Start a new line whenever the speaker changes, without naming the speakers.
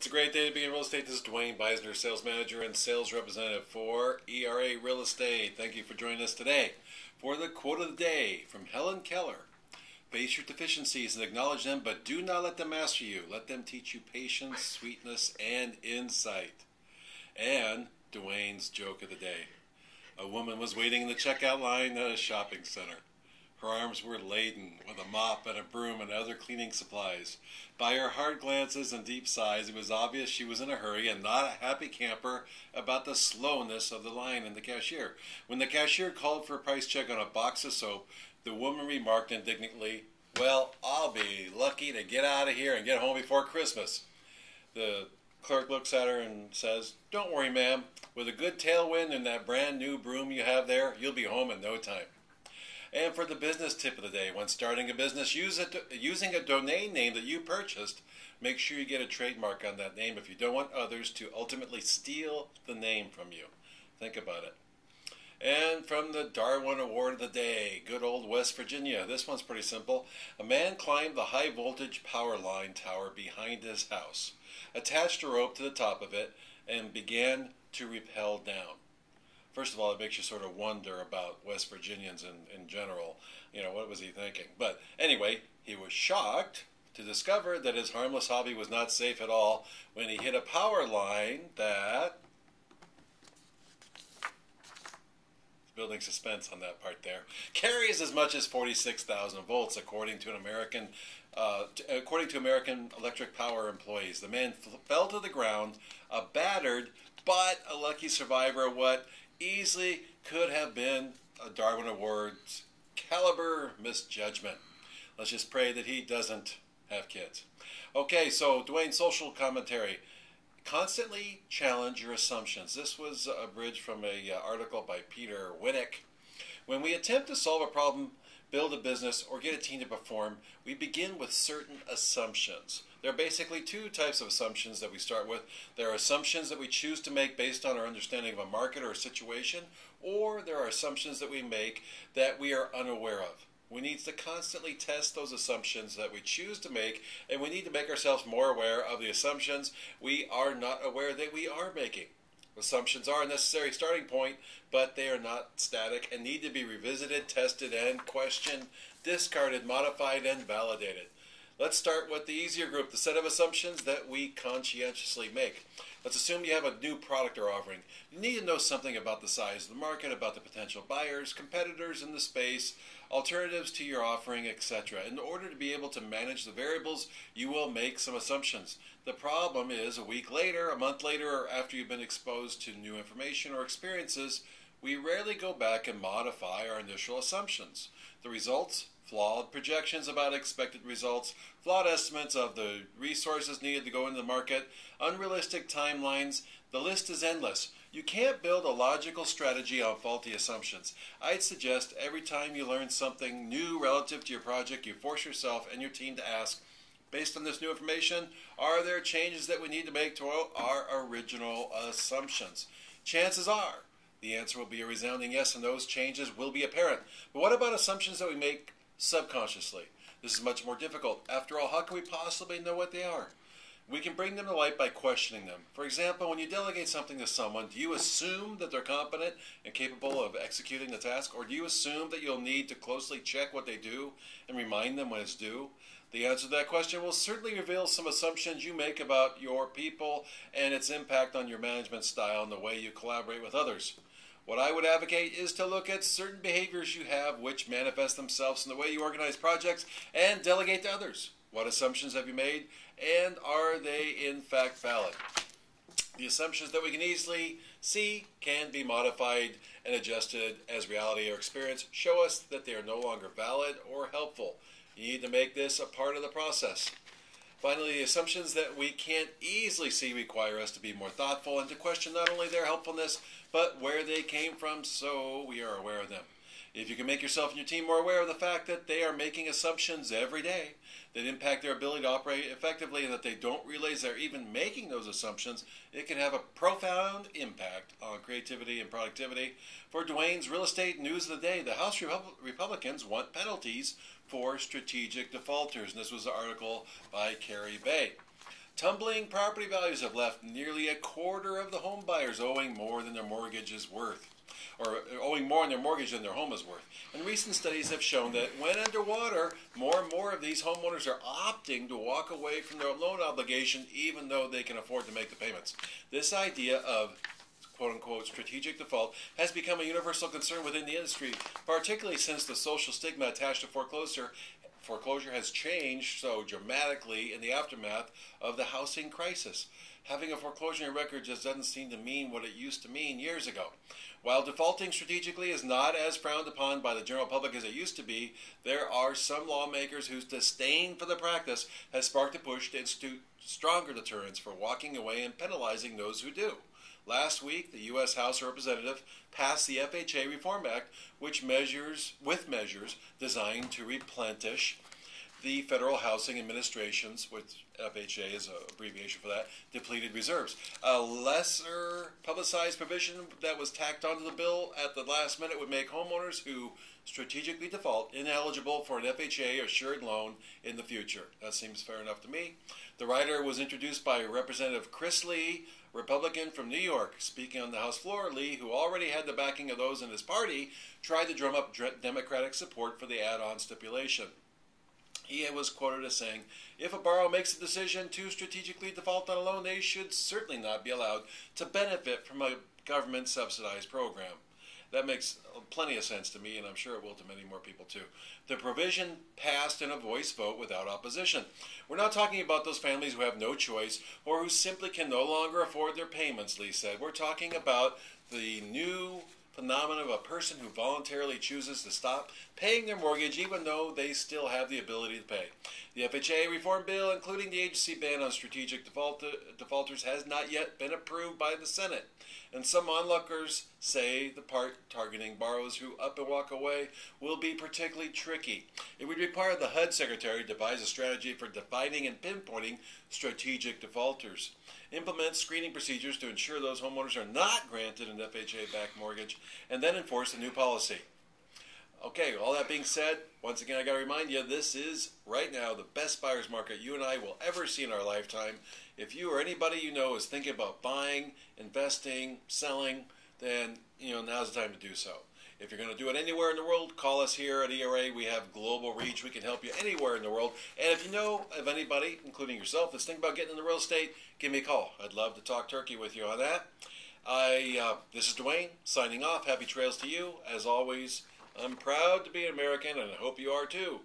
It's a great day to be in real estate. This is Duanebeisner, sales manager and sales representative for ERA Real Estate. Thank you for joining us today for the quote of the day from Helen Keller. Face your deficiencies and acknowledge them, but do not let them master you. Let them teach you patience, sweetness, and insight. And Duane's joke of the day. A woman was waiting in the checkout line at a shopping center. Her arms were laden with a mop and a broom and other cleaning supplies. By her hard glances and deep sighs, it was obvious she was in a hurry and not a happy camper about the slowness of the line and the cashier. When the cashier called for a price check on a box of soap, the woman remarked indignantly, "Well, I'll be lucky to get out of here and get home before Christmas." The clerk looks at her and says, "Don't worry, ma'am. With a good tailwind and that brand new broom you have there, you'll be home in no time." And for the business tip of the day, when starting a business using a domain name that you purchased, make sure you get a trademark on that name if you don't want others to ultimately steal the name from you. Think about it. And from the Darwin Award of the day, good old West Virginia. This one's pretty simple. A man climbed the high voltage power line tower behind his house, attached a rope to the top of it, and began to rappel down. First of all, it makes you sort of wonder about West Virginians in general. You know, what was he thinking? But anyway, he was shocked to discover that his harmless hobby was not safe at all when he hit a power line that... building suspense on that part there. Carries as much as 46,000 volts, according to American Electric Power employees. The man fell to the ground, a battered but a lucky survivor of what easily could have been a Darwin Award's caliber misjudgment. Let's just pray that he doesn't have kids. Okay, so Duane's social commentary. Constantly challenge your assumptions. This was abridged from an article by Peter Winnick. When we attempt to solve a problem, build a business, or get a team to perform, we begin with certain assumptions. There are basically two types of assumptions that we start with. There are assumptions that we choose to make based on our understanding of a market or a situation, or there are assumptions that we make that we are unaware of. We need to constantly test those assumptions that we choose to make, and we need to make ourselves more aware of the assumptions we are not aware that we are making. Assumptions are a necessary starting point, but they are not static and need to be revisited, tested, and questioned, discarded, modified, and validated. Let's start with the easier group, the set of assumptions that we conscientiously make. Let's assume you have a new product or offering. You need to know something about the size of the market, about the potential buyers, competitors in the space, alternatives to your offering, etc. In order to be able to manage the variables, you will make some assumptions. The problem is a week later, a month later, or after you've been exposed to new information or experiences, we rarely go back and modify our initial assumptions. The results? Flawed projections about expected results, flawed estimates of the resources needed to go into the market, unrealistic timelines. The list is endless. You can't build a logical strategy on faulty assumptions. I'd suggest every time you learn something new relative to your project, you force yourself and your team to ask, based on this new information, are there changes that we need to make to our original assumptions? Chances are the answer will be a resounding yes, and those changes will be apparent. But what about assumptions that we make subconsciously? This is much more difficult. After all, how can we possibly know what they are? We can bring them to light by questioning them. For example, when you delegate something to someone, do you assume that they're competent and capable of executing the task, or do you assume that you'll need to closely check what they do and remind them when it's due? The answer to that question will certainly reveal some assumptions you make about your people and its impact on your management style and the way you collaborate with others. What I would advocate is to look at certain behaviors you have which manifest themselves in the way you organize projects and delegate to others. What assumptions have you made, and are they in fact valid? The assumptions that we can easily see can be modified and adjusted as reality or experience show us that they are no longer valid or helpful. You need to make this a part of the process. Finally, the assumptions that we can't easily see require us to be more thoughtful and to question not only their helpfulness, but where they came from so we are aware of them. If you can make yourself and your team more aware of the fact that they are making assumptions every day that impact their ability to operate effectively and that they don't realize they're even making those assumptions, it can have a profound impact on creativity and productivity. For Duane's Real Estate News of the Day, the House Republicans want penalties for strategic defaulters. And this was an article by Carrie Bay. Tumbling property values have left nearly a quarter of the home buyers owing more than their mortgage is worth, or owing more on their mortgage than their home is worth. And recent studies have shown that when underwater, more and more of these homeowners are opting to walk away from their loan obligation even though they can afford to make the payments. This idea of quote-unquote strategic default has become a universal concern within the industry, particularly since the social stigma attached to foreclosure has changed so dramatically in the aftermath of the housing crisis. Having a foreclosure in your record just doesn't seem to mean what it used to mean years ago. While defaulting strategically is not as frowned upon by the general public as it used to be, there are some lawmakers whose disdain for the practice has sparked a push to institute stronger deterrents for walking away and penalizing those who do. Last week, the U.S. House of Representatives passed the FHA Reform Act, with measures designed to replenish the Federal Housing Administration's, which FHA is an abbreviation for that, depleted reserves. A lesser publicized provision that was tacked onto the bill at the last minute would make homeowners who strategically default ineligible for an FHA assured loan in the future. That seems fair enough to me. The rider was introduced by Representative Chris Lee, Republican from New York. Speaking on the House floor, Lee, who already had the backing of those in his party, tried to drum up Democratic support for the add-on stipulation. He was quoted as saying, "If a borrower makes a decision to strategically default on a loan, they should certainly not be allowed to benefit from a government-subsidized program." That makes plenty of sense to me, and I'm sure it will to many more people too. The provision passed in a voice vote without opposition. We're not talking about those families who have no choice or who simply can no longer afford their payments, Lee said. We're talking about the new phenomenon of a person who voluntarily chooses to stop paying their mortgage even though they still have the ability to pay. The FHA reform bill, including the agency ban on strategic defaulters, has not yet been approved by the Senate. And some onlookers say the part targeting borrowers who up and walk away will be particularly tricky. It would require the HUD Secretary to devise a strategy for defining and pinpointing strategic defaulters, implement screening procedures to ensure those homeowners are not granted an FHA-backed mortgage, and then enforce a new policy. Okay, all that being said, once again, I got to remind you, this is, right now, the best buyer's market you and I will ever see in our lifetime. If you or anybody you know is thinking about buying, investing, selling, then, now's the time to do so. If you're going to do it anywhere in the world, call us here at ERA. We have global reach. We can help you anywhere in the world. And if you know of anybody, including yourself, that's thinking about getting into real estate, give me a call. I'd love to talk turkey with you on that. This is Duane, signing off. Happy trails to you. As always, I'm proud to be an American, and I hope you are too.